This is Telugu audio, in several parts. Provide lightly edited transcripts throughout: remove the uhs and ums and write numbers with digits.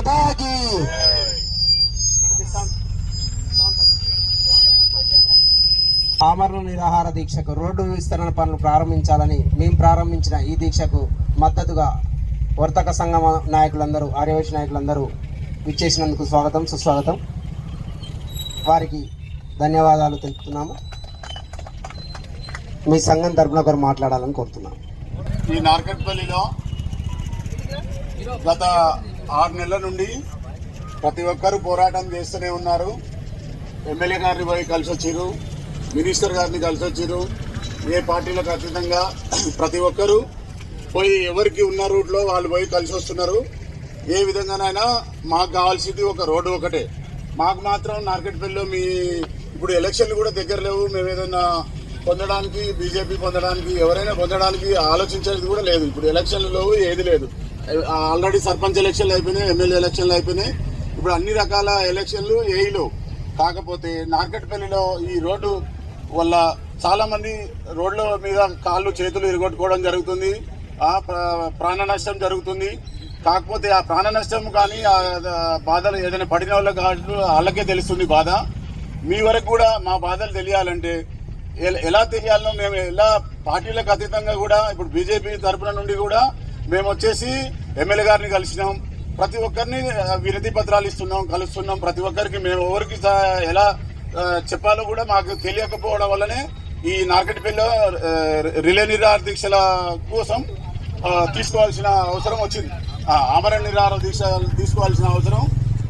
మాతాకి. ఆమరణ నిరాహార దీక్షకు రోడ్డు విస్తరణ పనులు ప్రారంభించాలని మేము ప్రారంభించిన ఈ దీక్షకు మద్దతుగా వర్తక సంఘం నాయకులందరూ, ఆర్యవైశ్య నాయకులందరూ విచ్చేసినందుకు స్వాగతం, సుస్వాగతం. వారికి ధన్యవాదాలు తెలుపుతున్నాము. మీ సంఘం తరపున ఒకరు మాట్లాడాలని కోరుతున్నాము. ఈ నార్కట్పల్లిలో గత 6 నెలల నుండి ప్రతి ఒక్కరూ పోరాటం చేస్తూనే ఉన్నారు. ఎమ్మెల్యే గారిని పోయి కలిసి వచ్చారు, మినిస్టర్ గారిని కలిసి వచ్చారు. ఏ పార్టీలకు అతీతంగా ప్రతి ఒక్కరూ పోయి ఎవరికి ఉన్న రూట్లో వాళ్ళు పోయి కలిసి వస్తున్నారు. ఏ విధంగానైనా మాకు కావాల్సింది ఒక రోడ్డు ఒకటే. మాకు మాత్రం నార్కట్పల్లిలో ఇప్పుడు ఎలక్షన్లు కూడా దగ్గర లేవు. మేము ఏదైనా పొందడానికి, బీజేపీ పొందడానికి, ఎవరైనా పొందడానికి ఆలోచించేది కూడా లేదు. ఇప్పుడు ఎలక్షన్లు లేవు, ఏది లేదు. ఆల్రెడీ సర్పంచ్ ఎలక్షన్లు అయిపోయినాయి, ఎమ్మెల్యే ఎలక్షన్లు అయిపోయినాయి. ఇప్పుడు అన్ని రకాల ఎలక్షన్లు ఏఈలో. కాకపోతే నార్కట్పల్లిలో ఈ రోడ్డు వల్ల చాలా మంది రోడ్ల మీద కాళ్ళు చేతులు ఇరగొట్టుకోవడం జరుగుతుంది, ప్రాణ నష్టం జరుగుతుంది. కాకపోతే ఆ ప్రాణ నష్టం కానీ ఆ బాధలు ఏదైనా పడిన వాళ్ళకే తెలుస్తుంది బాధ. మీ వరకు కూడా మా బాధలు తెలియాలంటే ఎలా తెలియాలనో మేము ఎలా పార్టీలకు అతీతంగా కూడా ఇప్పుడు బీజేపీ తరఫున నుండి కూడా మేము వచ్చేసి ఎమ్మెల్యే గారిని కలిసినాం. ప్రతి ఒక్కరిని వినతి పత్రాలు ఇస్తున్నాం, కలుస్తున్నాం. ప్రతి ఒక్కరికి మేము ఎవరికి ఎలా చెప్పాలో కూడా మాకు తెలియకపోవడం వల్లనే ఈ నార్కట్పల్లిలో రిలే నిరాహార దీక్షల కోసం తీసుకోవాల్సిన అవసరం వచ్చింది. ఆమరణ నిరాహార దీక్ష తీసుకోవాల్సిన అవసరం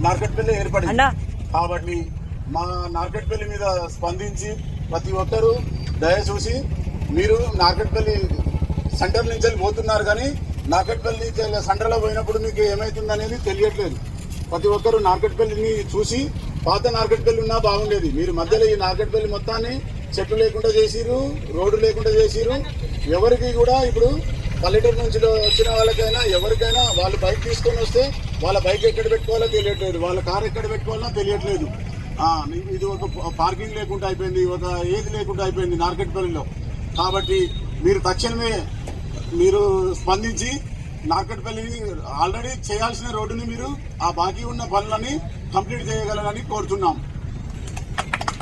నార్కట్పల్లి ఏర్పడింది. కాబట్టి మా నార్కట్పల్లి మీద స్పందించి ప్రతి ఒక్కరూ దయచూసి, మీరు నార్కట్పల్లి సెంటర్ నుంచి పోతున్నారు కానీ నార్కట్పల్లి సెంటర్లో పోయినప్పుడు మీకు ఏమవుతుంది అనేది తెలియట్లేదు. ప్రతి ఒక్కరూ నార్కట్పల్లిని చూసి, పాత నార్కట్పల్లి ఉన్నా బాగుండేది. మీరు మధ్యలో ఈ నార్కట్పల్లి మొత్తాన్ని చెట్లు లేకుండా చేసిరు, రోడ్డు లేకుండా చేసిరు. ఎవరికి కూడా ఇప్పుడు పల్లెటూరు నుంచి వచ్చిన వాళ్ళకైనా ఎవరికైనా వాళ్ళు బైక్ తీసుకొని వస్తే వాళ్ళ బైక్ ఎక్కడ పెట్టుకోవాలో తెలియట్లేదు, వాళ్ళ కారు ఎక్కడ పెట్టుకోవాలో తెలియట్లేదు. ఇది ఒక పార్కింగ్ లేకుండా అయిపోయింది, ఒక ఏది లేకుండా అయిపోయింది నార్కట్పల్లిలో. కాబట్టి మీరు తక్షణమే మీరు స్పందించి నార్కట్పల్లి ఆల్రెడీ చేయాల్సిన రోడ్డుని మీరు ఆ బాకీ ఉన్న పనులని కంప్లీట్ చేయగలరని కోరుతున్నాం.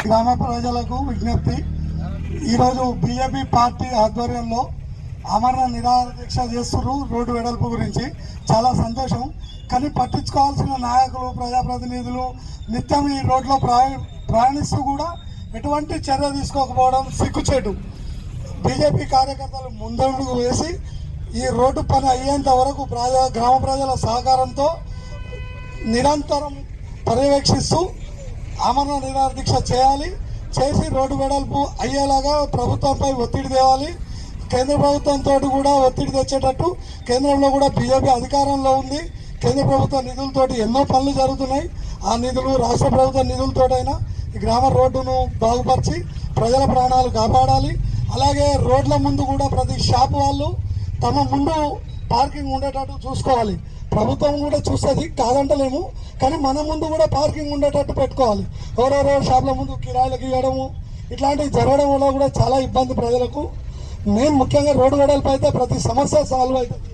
గ్రామ ప్రజలకు విజ్ఞప్తి, ఈరోజు బీజేపీ పార్టీ ఆధ్వర్యంలో ఆమరణ నిరాహార దీక్ష చేస్తున్నారు రోడ్డు వెడల్పు గురించి. చాలా సంతోషం. కానీ పట్టించుకోవాల్సిన నాయకులు, ప్రజాప్రతినిధులు నిత్యం ఈ రోడ్లో ప్రయాణిస్తూ కూడా ఎటువంటి చర్య తీసుకోకపోవడం సిగ్గుచేటు. బీజేపీ కార్యకర్తలు ముందడుగు వేసి ఈ రోడ్డు పని అయ్యేంత వరకు గ్రామ ప్రజల సహకారంతో నిరంతరం పర్యవేక్షిస్తూ ఆమరణ నిరాహార దీక్ష చేసి రోడ్డు వెడల్పు అయ్యేలాగా ప్రభుత్వంపై ఒత్తిడి తేవాలి. కేంద్ర ప్రభుత్వంతో కూడా ఒత్తిడి తెచ్చేటట్టు, కేంద్రంలో కూడా బీజేపీ అధికారంలో ఉంది. కేంద్ర ప్రభుత్వ నిధులతోటి ఎన్నో పనులు జరుగుతున్నాయి. ఆ నిధులు రాష్ట్ర ప్రభుత్వ నిధులతోటైనా ఈ గ్రామ రోడ్డును బాగుపరిచి ప్రజల ప్రాణాలు కాపాడాలి. అలాగే రోడ్ల ముందు కూడా ప్రతి షాప్ వాళ్ళు తమ ముందు పార్కింగ్ ఉండేటట్టు చూసుకోవాలి. ప్రభుత్వం కూడా చూస్తుంది, కాదంటలేము. కానీ మన ముందు కూడా పార్కింగ్ ఉండేటట్టు పెట్టుకోవాలి. ఎవరెవరో షాప్ల ముందు కిరాయిలకు ఇవ్వడము ఇట్లాంటివి జరగడం వల్ల కూడా చాలా ఇబ్బంది ప్రజలకు. మేము ముఖ్యంగా రోడ్డు వెడల్పు అయితే ప్రతి సమస్య సాల్వ్ అవుతుంది.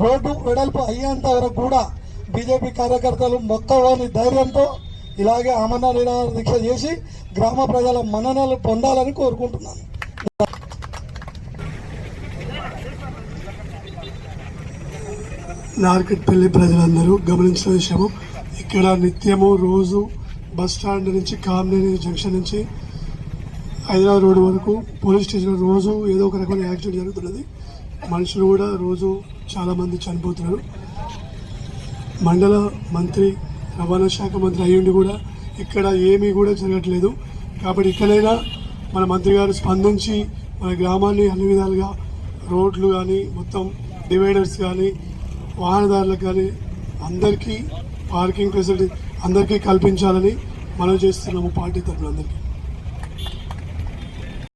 రోడ్డు వెడల్పు అయ్యేంత వరకు కూడా బీజేపీ కార్యకర్తలు మొక్కలోని ధైర్యంతో ఇలాగే ఆమరణ నిరాహార దీక్ష చేసి గ్రామ ప్రజల మన్ననలు పొందాలని కోరుకుంటున్నాను. నార్కట్పల్లి ప్రజలందరూ గమనించిన విషయము, ఇక్కడ నిత్యము రోజు బస్ స్టాండ్ నుంచి కామినేని జంక్షన్ నుంచి హైదరాబాద్ రోడ్డు వరకు పోలీస్ స్టేషన్ రోజు ఏదో ఒక రకమైన యాక్సిడెంట్ జరుగుతున్నది. మనుషులు కూడా రోజు చాలామంది చనిపోతున్నారు. మండల మంత్రి, రవాణా శాఖ మంత్రి అయ్యుండి కూడా ఇక్కడ ఏమీ కూడా జరగట్లేదు. కాబట్టి ఇక్కడైనా మన మంత్రి గారు స్పందించి మన గ్రామాన్ని అన్ని విధాలుగా రోడ్లు కానీ, మొత్తం డివైడర్స్ కానీ, వాహనదారులకు కానీ అందరికీ పార్కింగ్ ఫెసిలిటీ అందరికీ కల్పించాలని మనం చేస్తున్నాము పార్టీ తరఫున అందరికీ.